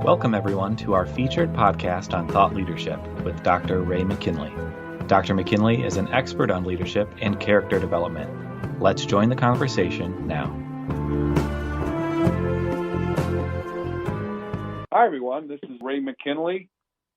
Welcome, everyone, to our featured podcast on thought leadership with Dr. Ray McKinley. Dr. McKinley is an expert on leadership and character development. Let's join the conversation now. Hi, everyone. This is Ray McKinley.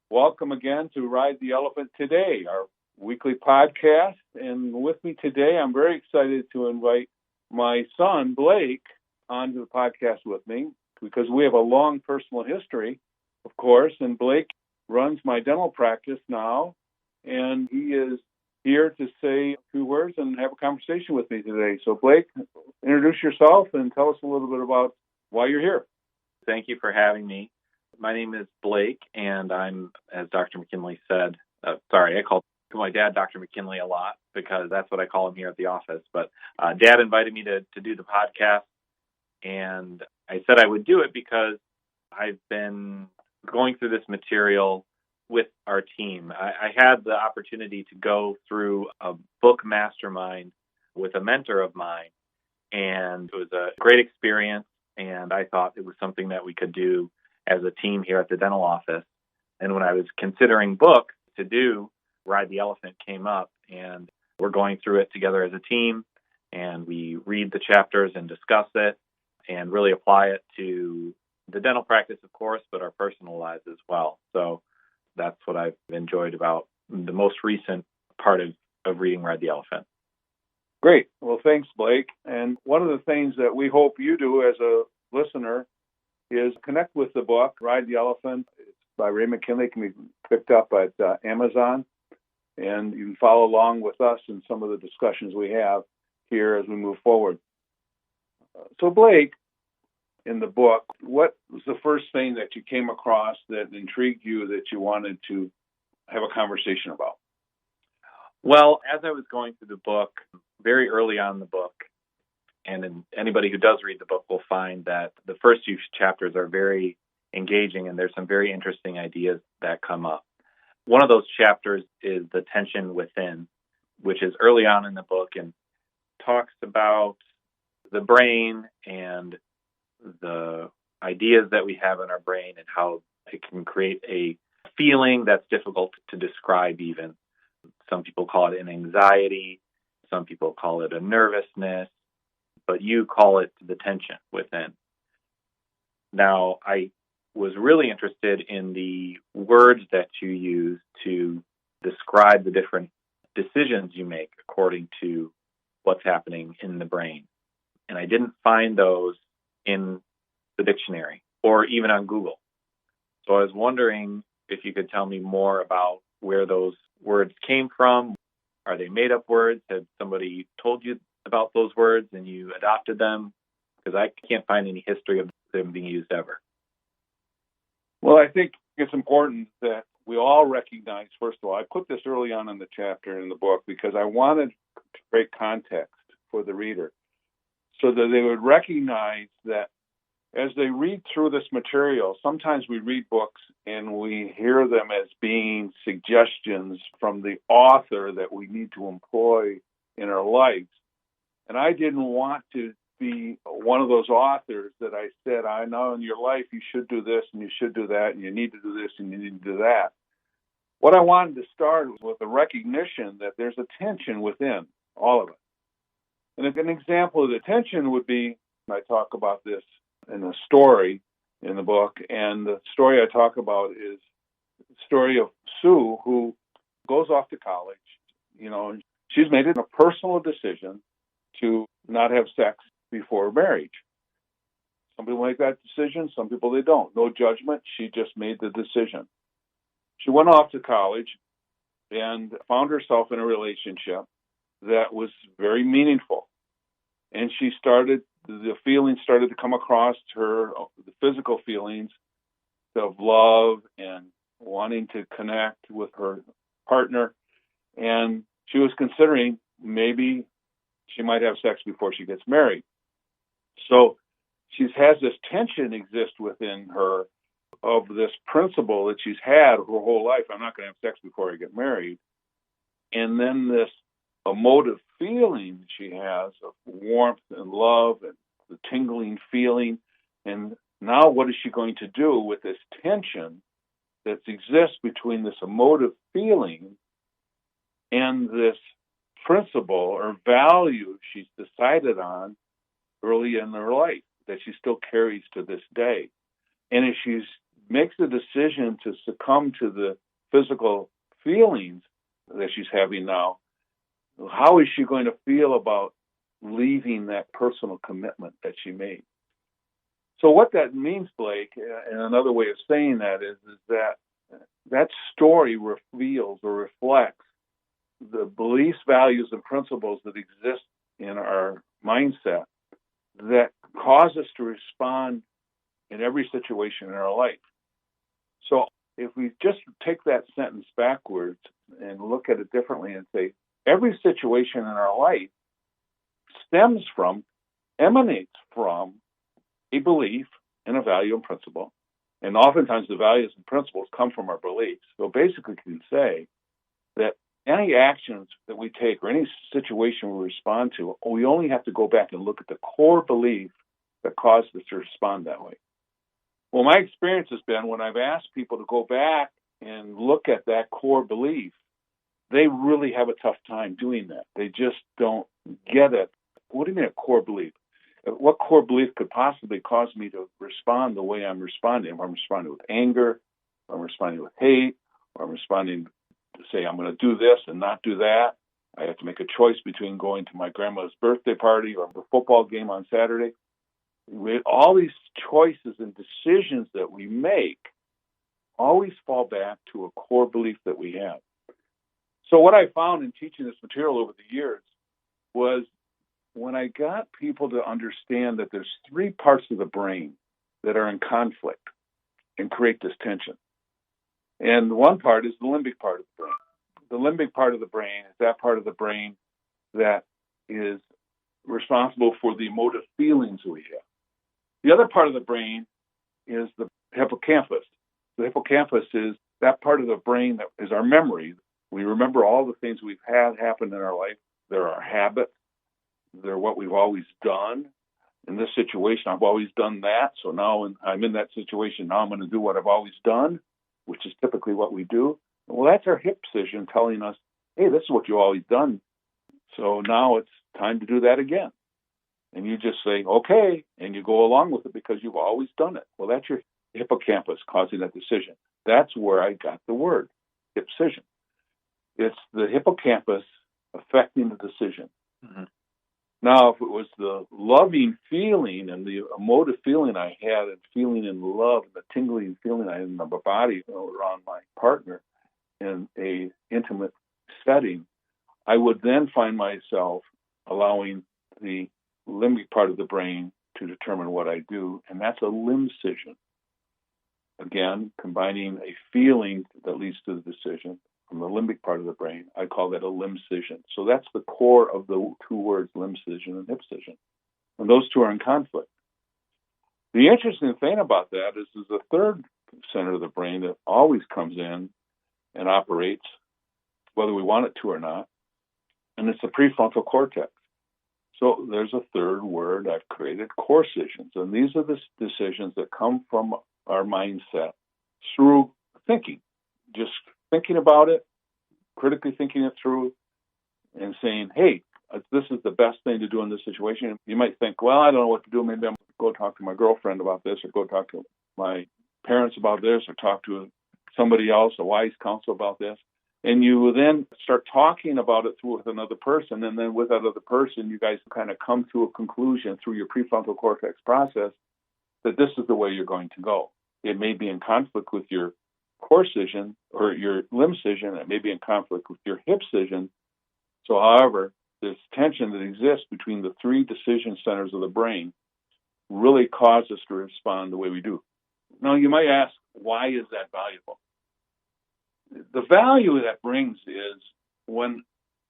Welcome again to Ride the Elephant Today, our weekly podcast. And with me today, I'm very excited to invite my son, Blake, onto the podcast with me because we have a long personal history, of course. And Blake runs my dental practice now, and he is here to say a few words and have a conversation with me today. So, Blake, introduce yourself and tell us a little bit about why you're here. Thank you for having me. My name is Blake, and I'm, as Dr. McKinley said, I call my dad Dr. McKinley a lot because that's what I call him here at the office. But Dad invited me to do the podcast, and I said I would do it because I've been going through this material with our team. I had the opportunity to go through a book mastermind with a mentor of mine, and it was a great experience, and I thought it was something that we could do as a team here at the dental office. And when I was considering books to do, Ride the Elephant came up, and we're going through it together as a team, and we read the chapters and discuss it and really apply it to the dental practice, of course, but our personal lives as well. So that's what I've enjoyed about the most recent part of reading Ride the Elephant. Great. Well, thanks, Blake. And one of the things that we hope you do as a listener is connect with the book, Ride the Elephant. It's by Ray McKinley. It can be picked up at Amazon. And you can follow along with us in some of the discussions we have here as we move forward. So, Blake, in the book, what was the first thing that you came across that intrigued you that you wanted to have a conversation about? Well, as I was going through the book, very early on in the book, and anybody who does read the book will find that the first few chapters are very engaging, and there's some very interesting ideas that come up. One of those chapters is the tension within, which is early on in the book and talks about the brain and the ideas that we have in our brain and how it can create a feeling that's difficult to describe even. Some people call it an anxiety. Some people call it a nervousness, but you call it the tension within. Now, I was really interested in the words that you use to describe the different decisions you make according to what's happening in the brain. And I didn't find those in the dictionary or even on Google. So I was wondering if you could tell me more about where those words came from. Are they made-up words? Had somebody told you about those words and you adopted them? Because I can't find any history of them being used ever. Well, I think it's important that we all recognize, first of all, I put this early on in the chapter in the book because I wanted to create context for the reader so that they would recognize that as they read through this material, sometimes we read books and we hear them as being suggestions from the author that we need to employ in our lives. And I didn't want to be one of those authors that I said, I know in your life you should do this and you should do that and you need to do this and you need to do that. What I wanted to start was with a recognition that there's a tension within all of us. And an example of the tension would be, I talk about this in a story in the book, and the story I talk about is the story of Sue, who goes off to college. You know, she's made it a personal decision to not have sex before marriage. Some people make that decision, some people they don't. No judgment, she just made the decision. She went off to college and found herself in a relationship that was very meaningful. And the feelings started to come across her, the physical feelings of love and wanting to connect with her partner. And she was considering maybe she might have sex before she gets married. So she has this tension exist within her of this principle that she's had her whole life. I'm not going to have sex before I get married. And then this emotive feeling she has of warmth and love and the tingling feeling. And Now, what is she going to do with this tension that exists between this emotive feeling and this principle or value she's decided on early in her life that she still carries to this day? And if she makes the decision to succumb to the physical feelings that she's having now, how is she going to feel about leaving that personal commitment that she made? So what that means, Blake, and another way of saying that is that that story reveals or reflects the beliefs, values, and principles that exist in our mindset that cause us to respond in every situation in our life. So if we just take that sentence backwards and look at it differently and say, every situation in our life emanates from a belief and a value and principle. And oftentimes the values and principles come from our beliefs. So basically we can say that any actions that we take or any situation we respond to, we only have to go back and look at the core belief that caused us to respond that way. Well, my experience has been when I've asked people to go back and look at that core belief, they really have a tough time doing that. They just don't get it. What do you mean a core belief? What core belief could possibly cause me to respond the way I'm responding? If I'm responding with anger, if I'm responding with hate, or I'm responding to say I'm going to do this and not do that. I have to make a choice between going to my grandma's birthday party or the football game on Saturday. All these choices and decisions that we make always fall back to a core belief that we have. So what I found in teaching this material over the years was when I got people to understand that there's three parts of the brain that are in conflict and create this tension. And one part is the limbic part of the brain. The limbic part of the brain is that part of the brain that is responsible for the emotive feelings we have. The other part of the brain is the hippocampus. The hippocampus is that part of the brain that is our memory. We remember all the things we've had happen in our life. They're our habits. They're what we've always done. In this situation, I've always done that. So now I'm in that situation. Now I'm going to do what I've always done, which is typically what we do. Well, that's our hip decision telling us, hey, this is what you've always done. So now it's time to do that again. And you just say, okay, and you go along with it because you've always done it. Well, that's your hippocampus causing that decision. That's where I got the word, hipcision. It's the hippocampus affecting the decision. Mm-hmm. Now, if it was the loving feeling and the emotive feeling I had and feeling in love, the tingling feeling I had in my body around my partner in a intimate setting, I would then find myself allowing the limbic part of the brain to determine what I do, and that's a limcision. Again, combining a feeling that leads to the decision from the limbic part of the brain, I call that a limcision. So that's the core of the two words, limcision and hipcision. And those two are in conflict. The interesting thing about that is the third center of the brain that always comes in and operates, whether we want it to or not, and it's the prefrontal cortex. So there's a third word I've created, corecisions. And these are the decisions that come from our mindset through thinking, just thinking about it, critically thinking it through, and saying, hey, this is the best thing to do in this situation. You might think, well, I don't know what to do. Maybe I'm going to go talk to my girlfriend about this, or go talk to my parents about this, or talk to somebody else, a wise counsel about this. And you then start talking about it with another person. And then with that other person, you guys kind of come to a conclusion through your prefrontal cortex process that this is the way you're going to go. It may be in conflict with your corecision or your limcision. It may be in conflict with your hipcision. So, however, this tension that exists between the three decision centers of the brain really causes us to respond the way we do. Now, you might ask, why is that valuable? The value that brings is when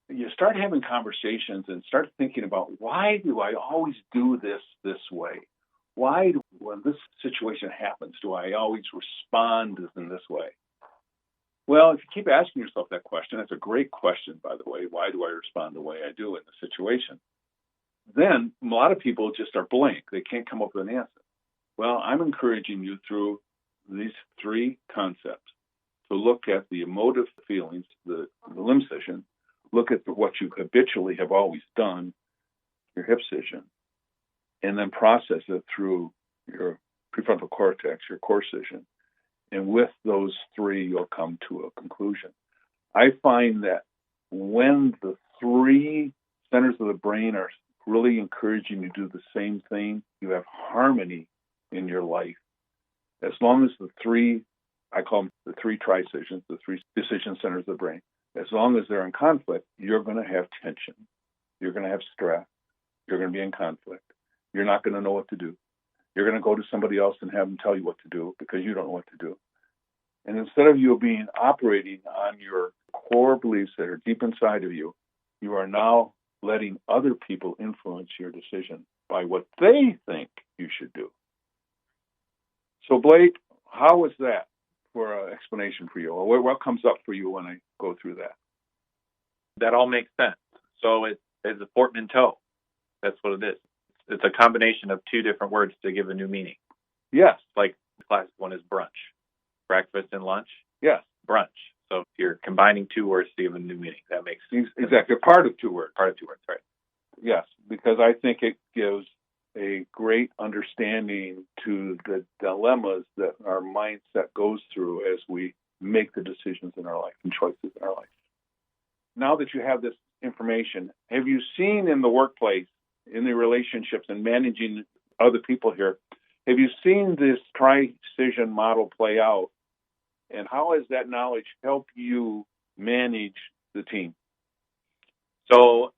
you start having conversations and start thinking about, why do I always do this way? Why, when this situation happens, do I always respond in this way? Well, if you keep asking yourself that question, that's a great question, by the way. Why do I respond the way I do in the situation? Then a lot of people just are blank. They can't come up with an answer. Well, I'm encouraging you through these three concepts to look at the emotive feelings, the limb scission, look at what you habitually have always done, your hip scission, and then process it through your prefrontal cortex, your core scission. And with those three, you'll come to a conclusion. I find that when the three centers of the brain are really encouraging you to do the same thing, you have harmony in your life. As long as the three, I call them the three tri-scissions, the three decision centers of the brain, as long as they're in conflict, you're going to have tension. You're going to have stress. You're going to be in conflict. You're not going to know what to do. You're going to go to somebody else and have them tell you what to do because you don't know what to do. And instead of you being operating on your core beliefs that are deep inside of you, you are now letting other people influence your decision by what they think you should do. So, Blake, how was that for an explanation for you? Or what comes up for you when I go through that? That all makes sense. So it's a portmanteau. That's what it is. It's a combination of two different words to give a new meaning. Yes. Like the classic one is brunch. Breakfast and lunch. Yes. Brunch. So you're combining two words to give a new meaning. That makes sense. Exactly. Part of two words. Part of two words, right. Yes, because I think it gives a great understanding to the dilemmas that our mindset goes through as we make the decisions in our life and choices in our life. Now that you have this information, have you seen in the workplace, in the relationships and managing other people here, have you seen this tri-scission model play out? And how has that knowledge helped you manage the team? So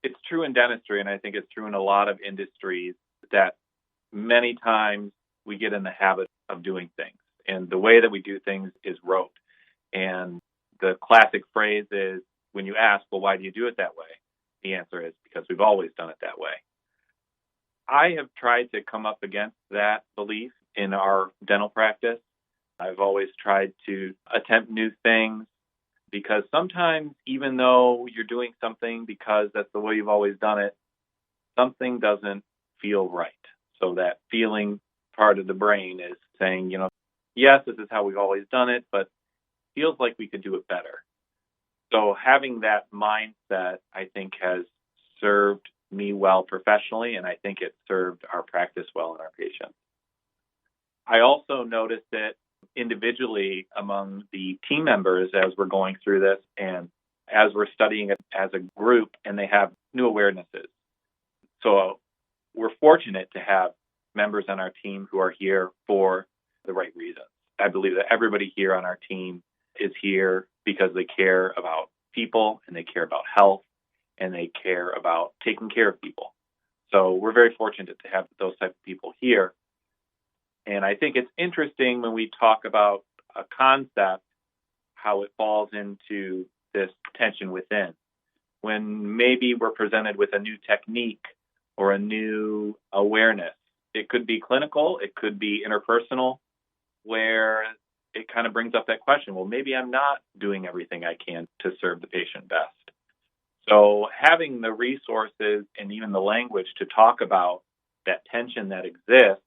it's true in dentistry, and I think it's true in a lot of industries, that many times we get in the habit of doing things. And the way that we do things is rote. And the classic phrase is, when you ask, well, why do you do it that way? The answer is, because we've always done it that way. I have tried to come up against that belief in our dental practice. I've always tried to attempt new things, because sometimes, even though you're doing something because that's the way you've always done it, something doesn't feel right. So that feeling part of the brain is saying, yes, this is how we've always done it, but it feels like we could do it better. So having that mindset, I think, has served me well professionally, and I think it served our practice well in our patients. I also noticed it individually among the team members as we're going through this and as we're studying it as a group, and they have new awarenesses. So we're fortunate to have members on our team who are here for the right reasons. I believe that everybody here on our team is here because they care about people, and they care about health, and they care about taking care of people. So we're very fortunate to have those type of people here. And I think it's interesting when we talk about a concept, how it falls into this tension within. When maybe we're presented with a new technique or a new awareness, it could be clinical, it could be interpersonal, where it kind of brings up that question, well, maybe I'm not doing everything I can to serve the patient best. So having the resources and even the language to talk about that tension that exists,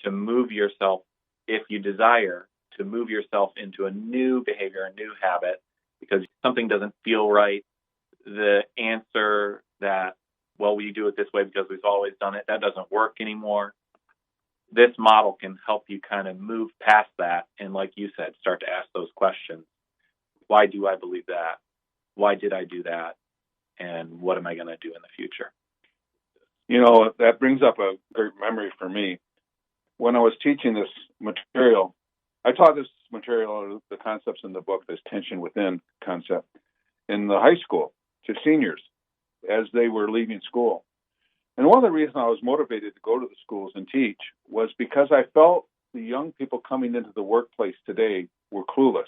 to move yourself, if you desire, to move yourself into a new behavior, a new habit, because something doesn't feel right. The answer that, well, we do it this way because we've always done it, that doesn't work anymore. This model can help you kind of move past that and, like you said, start to ask those questions. Why do I believe that? Why did I do that? And what am I going to do in the future? That brings up a great memory for me. When I was teaching this material, I taught this material, the concepts in the book, this tension within concept, in the high school to seniors as they were leaving school. And one of the reasons I was motivated to go to the schools and teach was because I felt the young people coming into the workplace today were clueless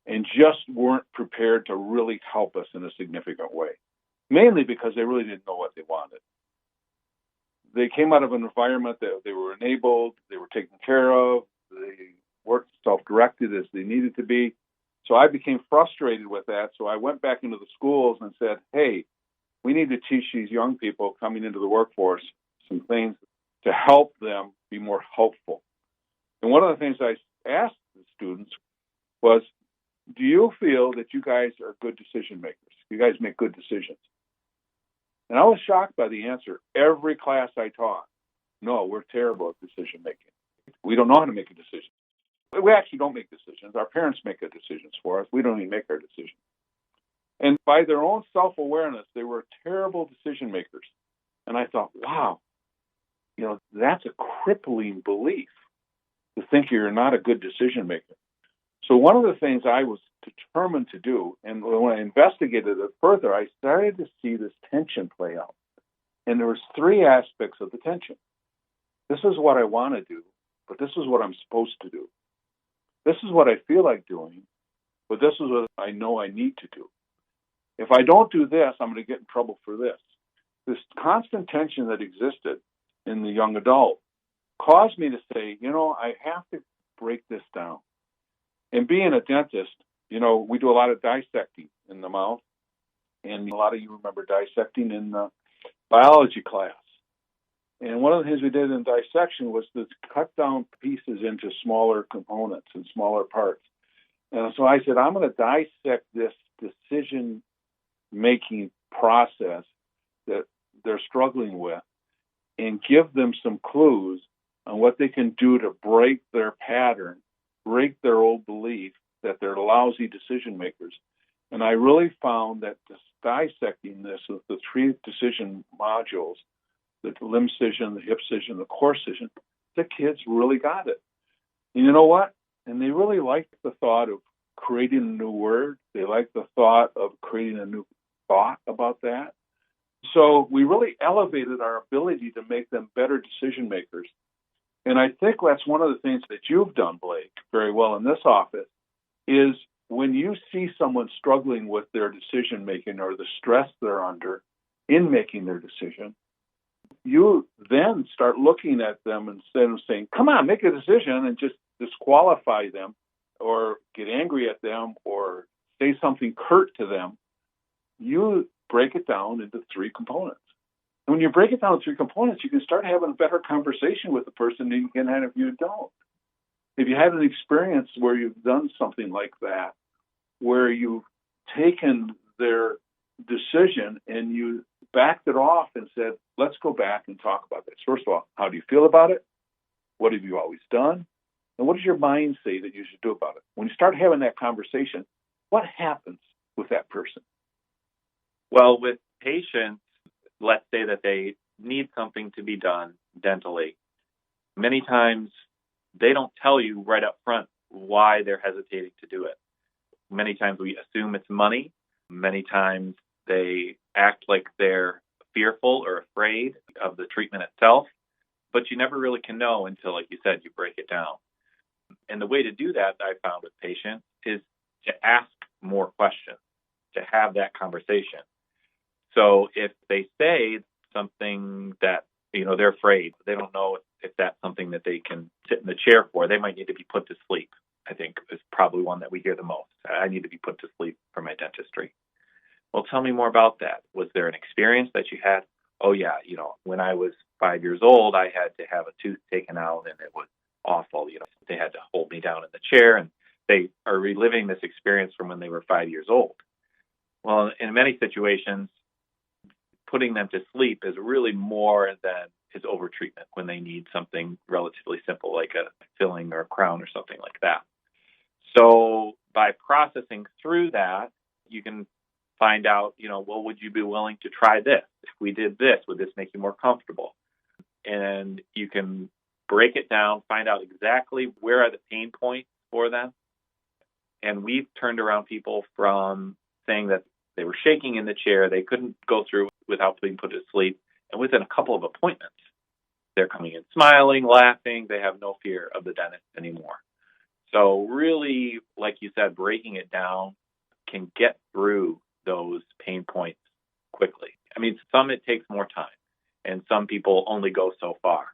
and just weren't prepared to really help us in a significant way, mainly because they really didn't know what they wanted. They came out of an environment that they were enabled, they were taken care of, they weren't self-directed as they needed to be. So I became frustrated with that. So I went back into the schools and said, hey, we need to teach these young people coming into the workforce some things to help them be more helpful. And one of the things I asked the students was, do you feel that you guys are good decision makers? You guys make good decisions? And I was shocked by the answer. Every class I taught, no, we're terrible at decision making. We don't know how to make a decision. We actually don't make decisions. Our parents make the decisions for us. We don't even make our decisions. And by their own self-awareness, they were terrible decision makers. And I thought, wow, that's a crippling belief to think you're not a good decision maker. So one of the things I was determined to do, and when I investigated it further, I started to see this tension play out. And there was three aspects of the tension. This is what I want to do, but this is what I'm supposed to do. This is what I feel like doing, but this is what I know I need to do. If I don't do this, I'm going to get in trouble for this. This constant tension that existed in the young adult caused me to say, I have to break this down. And being a dentist, we do a lot of dissecting in the mouth. And a lot of you remember dissecting in the biology class. And one of the things we did in dissection was to cut down pieces into smaller components and smaller parts. And so I said, I'm going to dissect this decision-making process that they're struggling with and give them some clues on what they can do to break their pattern, break their old belief that they're lousy decision makers. And I really found that just dissecting this with the three decision modules, the limb decision, the hip decision, the core decision, the kids really got it. And you know what? And they really liked the thought of creating a new word. They liked the thought of creating a new thought about that. So we really elevated our ability to make them better decision makers. And I think that's one of the things that you've done, Blake, very well in this office, is when you see someone struggling with their decision making or the stress they're under in making their decision, you then start looking at them instead of saying, come on, make a decision, and just disqualify them or get angry at them or say something curt to them. You break it down into three components. And when you break it down into three components, you can start having a better conversation with the person than you can have if you don't. If you had an experience where you've done something like that, where you've taken their decision and you backed it off and said, let's go back and talk about this. First of all, how do you feel about it? What have you always done? And what does your mind say that you should do about it? When you start having that conversation, what happens with that person? Well, with patients, let's say that they need something to be done dentally. Many times they don't tell you right up front why they're hesitating to do it. Many times we assume it's money. Many times they act like they're fearful or afraid of the treatment itself, but you never really can know until, like you said, you break it down. And the way to do that, I found with patients, is to ask more questions, to have that conversation. So if they say something that, they're afraid, they don't know if that's something that they can sit in the chair for, they might need to be put to sleep, I think is probably one that we hear the most. I need to be put to sleep for my dentistry. Well, tell me more about that. Was there an experience that you had? Oh, yeah, when I was 5 years old, I had to have a tooth taken out and it was awful. They had to hold me down in the chair, and they are reliving this experience from when they were 5 years old. Well, in many situations, putting them to sleep is really more than is overtreatment when they need something relatively simple like a filling or a crown or something like that. So by processing through that, you can find out, well, would you be willing to try this? If we did this, would this make you more comfortable? And you can break it down, find out exactly where are the pain points for them. And we've turned around people from saying that they were shaking in the chair, they couldn't go through without being put to sleep. And within a couple of appointments, they're coming in smiling, laughing. They have no fear of the dentist anymore. So really, like you said, breaking it down can get through those pain points quickly. I mean, some it takes more time, and some people only go so far.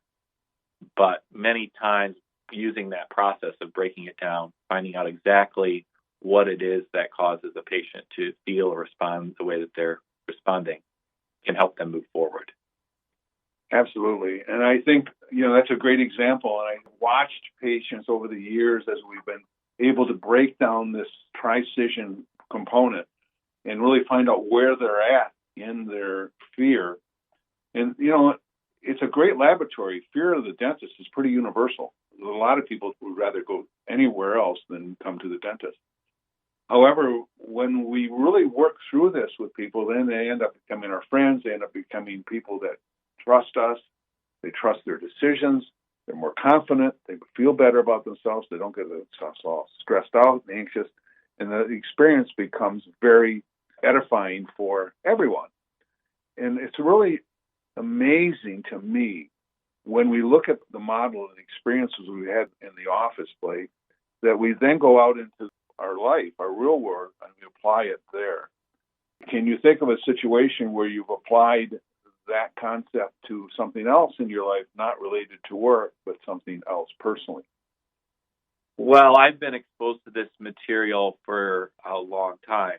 But many times using that process of breaking it down, finding out exactly what it is that causes a patient to feel or respond the way that they're responding can help them move forward. Absolutely. And I think, that's a great example. And I watched patients over the years as we've been able to break down this precision component and really find out where they're at in their fear. And, it's a great laboratory. Fear of the dentist is pretty universal. A lot of people would rather go anywhere else than come to the dentist. However, when we really work through this with people, then they end up becoming our friends. They end up becoming people that trust us. They trust their decisions. They're more confident. They feel better about themselves. They don't get themselves all stressed out and anxious. And the experience becomes very edifying for everyone. And it's really amazing to me when we look at the model and experiences we had in the office, Blake, that we then go out into our life, our real world, and we apply it there. Can you think of a situation where you've applied that concept to something else in your life, not related to work, but something else personally? Well, I've been exposed to this material for a long time.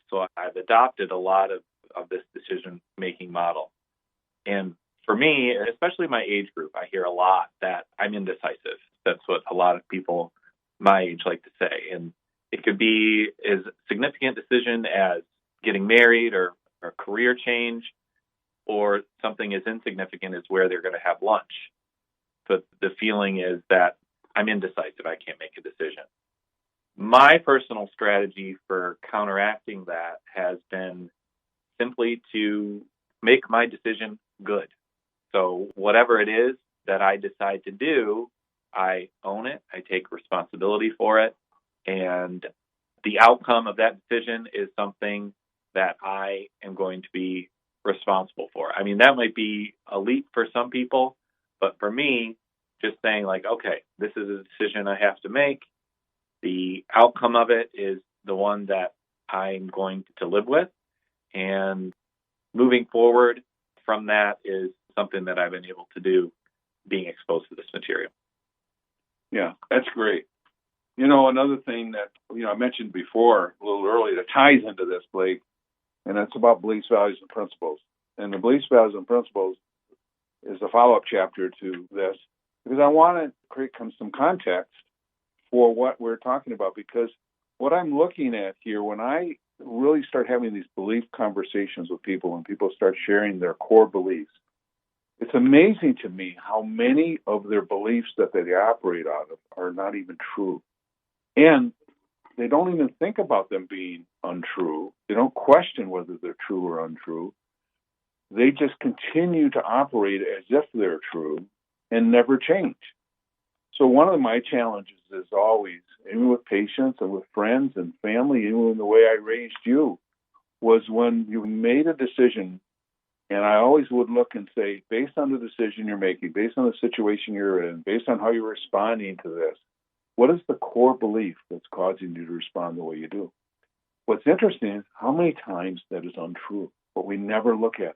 So I've adopted a lot of this decision-making model. And for me, especially my age group, I hear a lot that I'm indecisive. That's what a lot of people my age like to say. And it could be as significant decision as getting married or a career change, or something as insignificant as where they're going to have lunch. But the feeling is that I'm indecisive. I can't make a decision. My personal strategy for counteracting that has been simply to make my decision good. So whatever it is that I decide to do, I own it. I take responsibility for it. And the outcome of that decision is something that I am going to be responsible for. I mean, that might be a leap for some people, but for me, just saying like, okay, this is a decision I have to make. The outcome of it is the one that I'm going to live with. And moving forward from that is something that I've been able to do being exposed to this material. Yeah, that's great. Another thing that, I mentioned before a little earlier that ties into this, Blake, and that's about beliefs, values, and principles. And the beliefs, values, and principles is a follow-up chapter to this because I want to create some context for what we're talking about, because what I'm looking at here, when I really start having these belief conversations with people and people start sharing their core beliefs, it's amazing to me how many of their beliefs that they operate out of are not even true. And they don't even think about them being untrue. They don't question whether they're true or untrue. They just continue to operate as if they're true and never change. So one of my challenges is always, even with patients and with friends and family, even in the way I raised you, was when you made a decision, and I always would look and say, based on the decision you're making, based on the situation you're in, based on how you're responding to this, what is the core belief that's causing you to respond the way you do? What's interesting is how many times that is untrue, but we never look at it.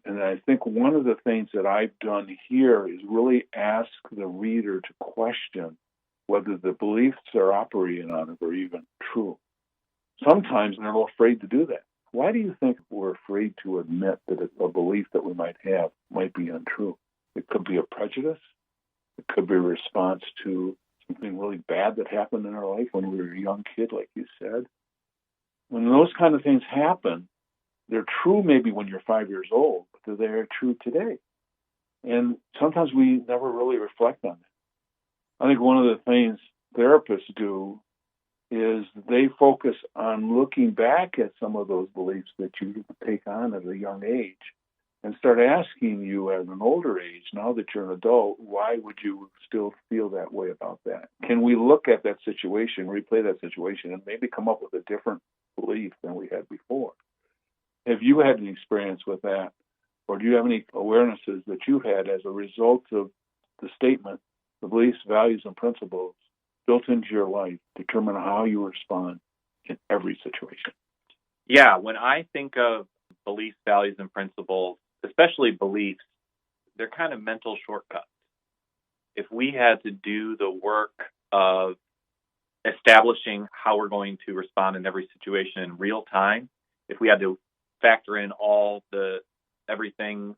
And I think one of the things that I've done here is really ask the reader to question whether the beliefs they're operating on are even true. Sometimes they're a little afraid to do that. Why do you think we're afraid to admit that a belief that we might have might be untrue? It could be a prejudice. It could be a response to something really bad that happened in our life when we were a young kid, like you said. When those kind of things happen, they're true maybe when you're 5 years old, but they're true today. And sometimes we never really reflect on that. I think one of the things therapists do is they focus on looking back at some of those beliefs that you take on at a young age and start asking you at an older age, now that you're an adult, why would you still feel that way about that? Can we look at that situation, replay that situation, and maybe come up with a different belief than we had before? Have you had an experience with that? Or do you have any awarenesses that you've had as a result of the statement, the beliefs, values, and principles built into your life determine how you respond in every situation? Yeah, when I think of beliefs, values, and principles, especially beliefs, they're kind of mental shortcuts. If we had to do the work of establishing how we're going to respond in every situation in real time, if we had to factor in everything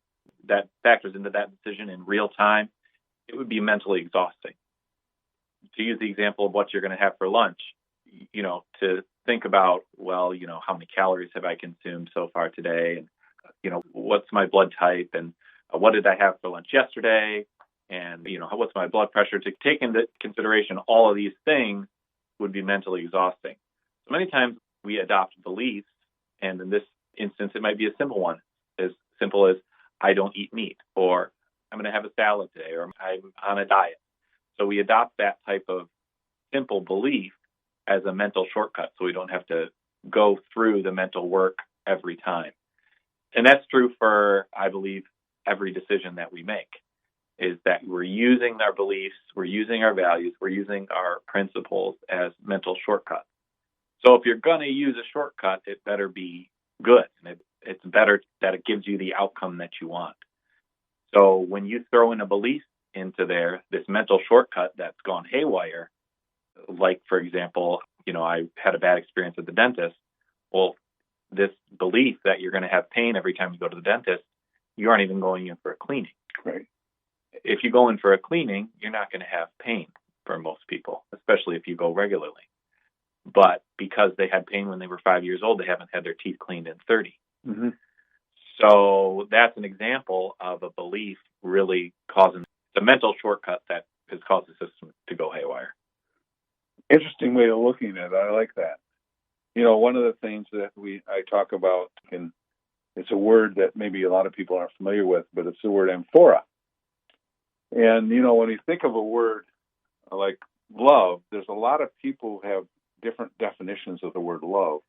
that factors into that decision in real time, it would be mentally exhausting. To use the example of what you're going to have for lunch, to think about, well, how many calories have I consumed so far today? And, what's my blood type? And what did I have for lunch yesterday? And, what's my blood pressure? To take into consideration all of these things would be mentally exhausting. So many times we adopt beliefs, and in this instance, it might be a simple one, as simple as I don't eat meat, or I'm going to have a salad today, or I'm on a diet. So we adopt that type of simple belief as a mental shortcut, so we don't have to go through the mental work every time. And that's true for, I believe, every decision that we make, is that we're using our beliefs, we're using our values, we're using our principles as mental shortcuts. So if you're going to use a shortcut, it better be good. And it's better that it gives you the outcome that you want. So when you throw in a belief into there, this mental shortcut that's gone haywire, like, for example, I had a bad experience at the dentist. Well, this belief that you're going to have pain every time you go to the dentist, you aren't even going in for a cleaning. Right. If you go in for a cleaning, you're not going to have pain for most people, especially if you go regularly. But because they had pain when they were 5 years old, they haven't had their teeth cleaned in 30. Mm-hmm. So that's an example of a belief really causing the mental shortcut that has caused the system to go haywire. Interesting way of looking at it. I like that. One of the things that I talk about, and it's a word that maybe a lot of people aren't familiar with, but it's the word amphora. And, when you think of a word like love, there's a lot of people who have different definitions of the word love.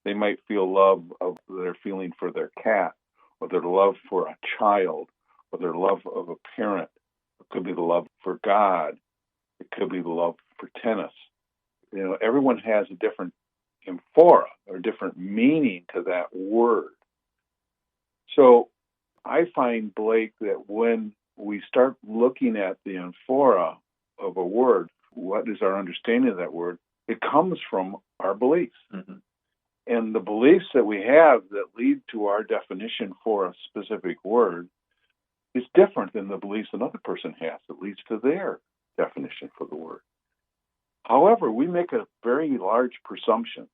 They might feel love of their feeling for their cat, or their love for a child, or their love of a parent. It could be the love for God. It could be the love for tennis. Everyone has a different amphora or different meaning to that word. So I find, Blake, that when we start looking at the amphora of a word, what is our understanding of that word? It comes from our beliefs. Mm-hmm. And the beliefs that we have that lead to our definition for a specific word is different than the beliefs another person has that leads to their definition for the word. However, we make a very large presumption,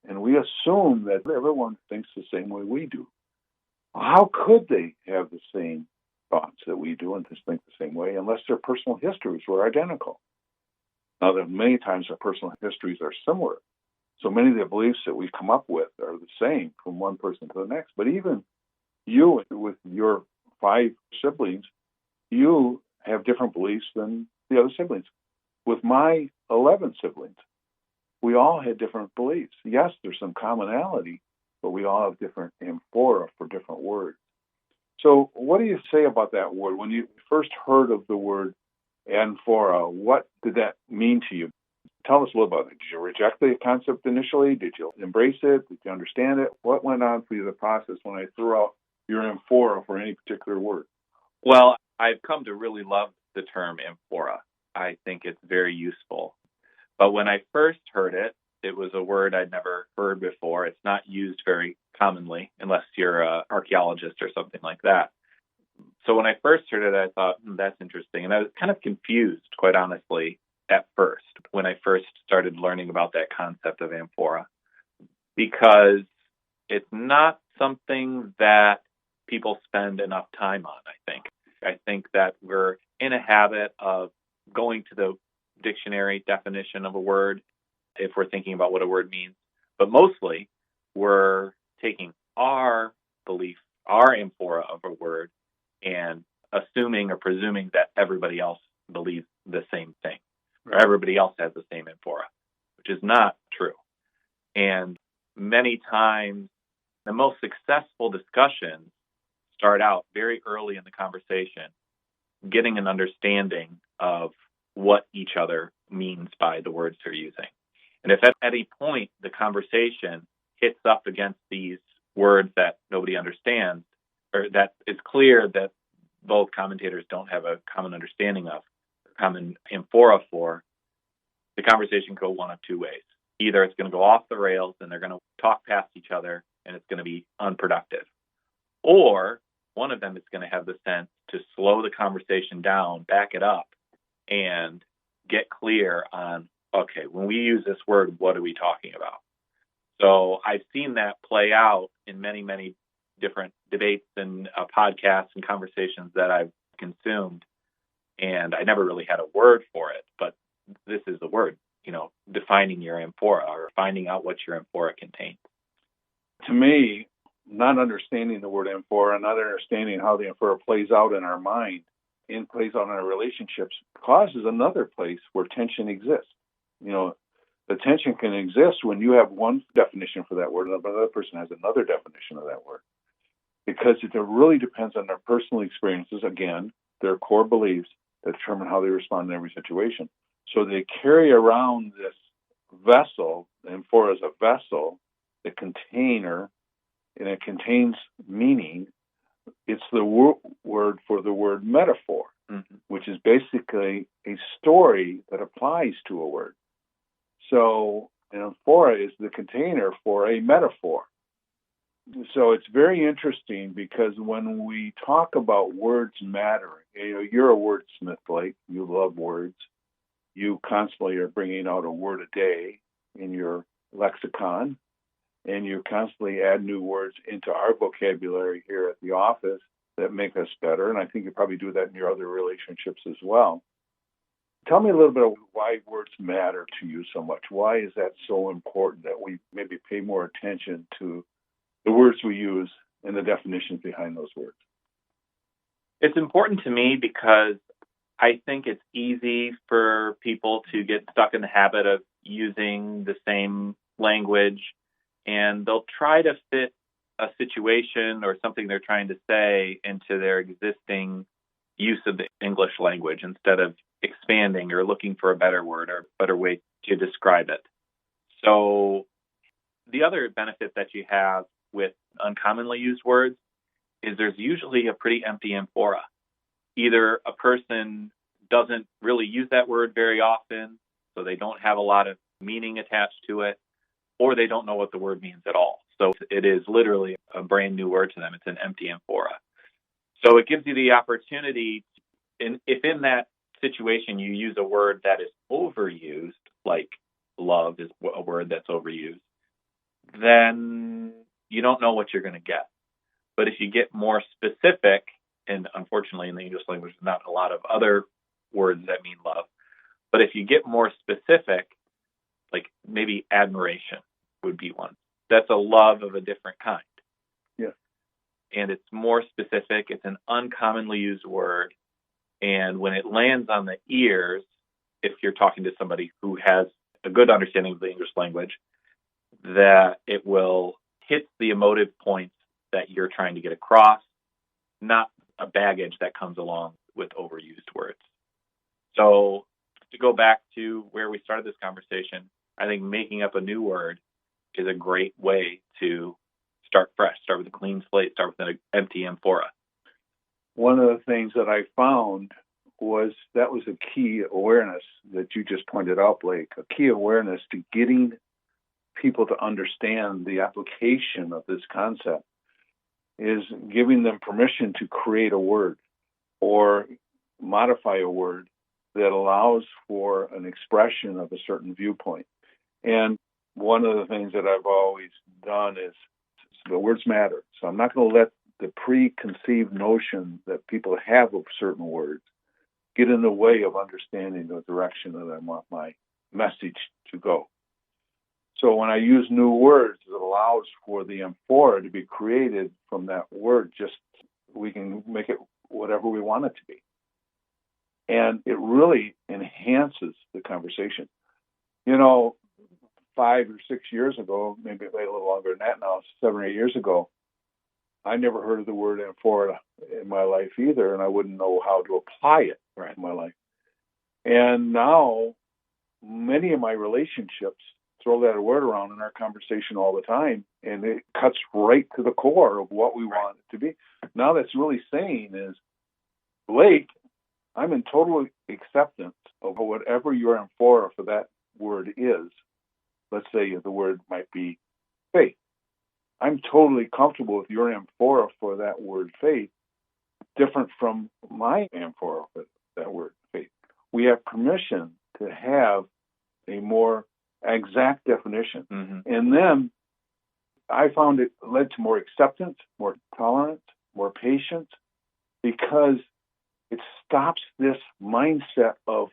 and we assume that everyone thinks the same way we do. How could they have the same thoughts that we do and just think the same way unless their personal histories were identical? Now, that many times our personal histories are similar. So many of the beliefs that we come up with are the same from one person to the next. But even you, with your 5 siblings, you have different beliefs than the other siblings. With my 11 siblings, we all had different beliefs. Yes, there's some commonality, but we all have different amphora for different words. So what do you say about that word? When you first heard of the word amphora, what did that mean to you? Tell us a little about it. Did you reject the concept initially? Did you embrace it? Did you understand it? What went on for you, the process, when I threw out your amphora for any particular word? Well, I've come to really love the term amphora. I think it's very useful. But when I first heard it, it was a word I'd never heard before. It's not used very commonly unless you're an archaeologist or something like that. So when I first heard it, I thought, that's interesting. And I was kind of confused, quite honestly, at first, when I first started learning about that concept of amphora, because it's not something that people spend enough time on, I think. I think that we're in a habit of going to the dictionary definition of a word if we're thinking about what a word means. But mostly, we're taking our belief, our amphora of a word, and assuming or presuming that everybody else believes the same thing, or everybody else has the same amphora, which is not true. And many times, the most successful discussions start out very early in the conversation, getting an understanding of what each other means by the words they're using. And if at any point the conversation hits up against these words that nobody understands, or that it's clear that both commentators don't have a common understanding of, common amphora for, the conversation can go one of two ways. Either it's going to go off the rails and they're going to talk past each other and it's going to be unproductive. Or one of them is going to have the sense to slow the conversation down, back it up, and get clear on, okay, when we use this word, what are we talking about? So I've seen that play out in many, many different debates and podcasts and conversations that I've consumed. And I never really had a word for it, but this is the word, defining your amphora or finding out what your amphora contains. To me, not understanding the word amphora, not understanding how the amphora plays out in our mind and plays out in our relationships causes another place where tension exists. The tension can exist when you have one definition for that word and another person has another definition of that word. Because it really depends on their personal experiences, again, their core beliefs that determine how they respond in every situation. So they carry around this vessel, the amphora is a vessel, the container, and it contains meaning. It's the word for the word metaphor, which is basically a story that applies to a word. So an amphora is the container for a metaphor. So it's very interesting because when we talk about words mattering, you're a wordsmith, Blake. You love words. You constantly are bringing out a word a day in your lexicon, and you constantly add new words into our vocabulary here at the office that make us better. And I think you probably do that in your other relationships as well. Tell me a little bit of why words matter to you so much. Why is that so important that we maybe pay more attention to the words we use and the definitions behind those words? It's important to me because I think it's easy for people to get stuck in the habit of using the same language, and they'll try to fit a situation or something they're trying to say into their existing use of the English language instead of expanding or looking for a better word or better way to describe it. So the other benefit that you have with uncommonly used words is there's usually a pretty empty amphora. Either a person doesn't really use that word very often, so they don't have a lot of meaning attached to it, or they don't know what the word means at all. So it is literally a brand new word to them. It's an empty amphora. So it gives you the opportunity, if in that situation you use a word that is overused, like love is a word that's overused, then you don't know what you're going to get. But if you get more specific, and unfortunately in the English language, there's not a lot of other words that mean love, but if you get more specific, like maybe admiration would be one. That's a love of a different kind. Yeah. And it's more specific. It's an uncommonly used word. And when it lands on the ears, if you're talking to somebody who has a good understanding of the English language, that it will hit the emotive points that you're trying to get across, not a baggage that comes along with overused words. So to go back to where we started this conversation, I think making up a new word is a great way to start fresh, start with a clean slate, start with an empty amphora. One of the things that I found was that was a key awareness that you just pointed out, Blake, a key awareness to getting people to understand the application of this concept is giving them permission to create a word or modify a word that allows for an expression of a certain viewpoint. And one of the things that I've always done is the words matter. So I'm not going to let the preconceived notion that people have of certain words get in the way of understanding the direction that I want my message to go. So when I use new words, it allows for the amphora to be created from that word. Just we can make it whatever we want it to be. And it really enhances the conversation. 5 or 6 years ago, maybe a little longer than that now, 7 or 8 years ago, I never heard of the word amphora in my life either, and I wouldn't know how to apply it in my life. And now, many of my relationships throw that word around in our conversation all the time, and it cuts right to the core of what we want it to be. Now that's really saying is, Blake, I'm in total acceptance of whatever your amphora for that word is. Let's say the word might be faith. I'm totally comfortable with your amphora for that word faith, different from my amphora for that word, faith. We have permission to have a more exact definition. And then I found it led to more acceptance, more tolerance, more patience, because it stops this mindset of,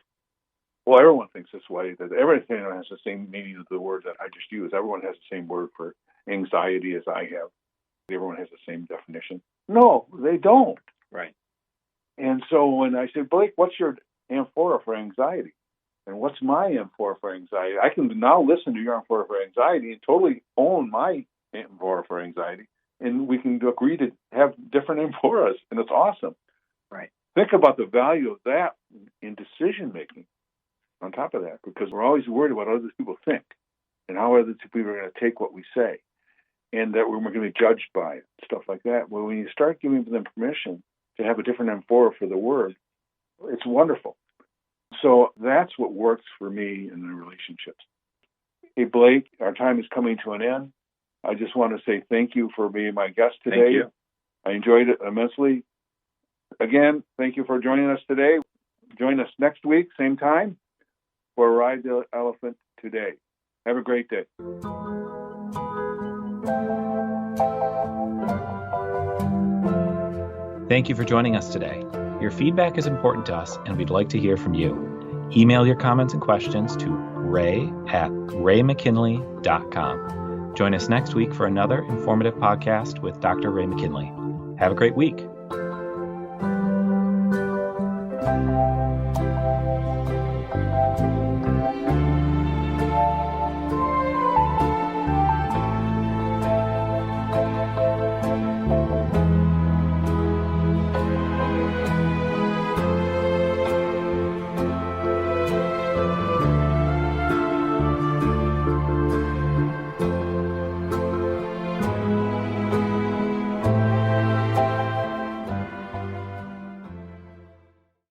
well, everyone thinks this way, that everything has the same meaning as the word that I just used. Everyone has the same word for anxiety as I have. Everyone has the same definition. No, they don't. Right. And so when I said, Blake, what's your amphora for anxiety? And what's my amphora for anxiety? I can now listen to your amphora for anxiety and totally own my amphora for anxiety. And we can agree to have different amphoras, and it's awesome. Right. Think about the value of that in decision-making on top of that, because we're always worried about what other people think and how other people are going to take what we say, and that we're going to be judged by it, stuff like that. Well, when you start giving them permission to have a different amphora for the word, it's wonderful. So that's what works for me in the relationships. Hey, Blake, our time is coming to an end. I just want to say thank you for being my guest today. Thank you. I enjoyed it immensely. Again, thank you for joining us today. Join us next week, same time, for Ride the Elephant Today. Have a great day. Thank you for joining us today. Your feedback is important to us, and we'd like to hear from you. Email your comments and questions to ray@raymckinley.com. Join us next week for another informative podcast with Dr. Ray McKinley. Have a great week.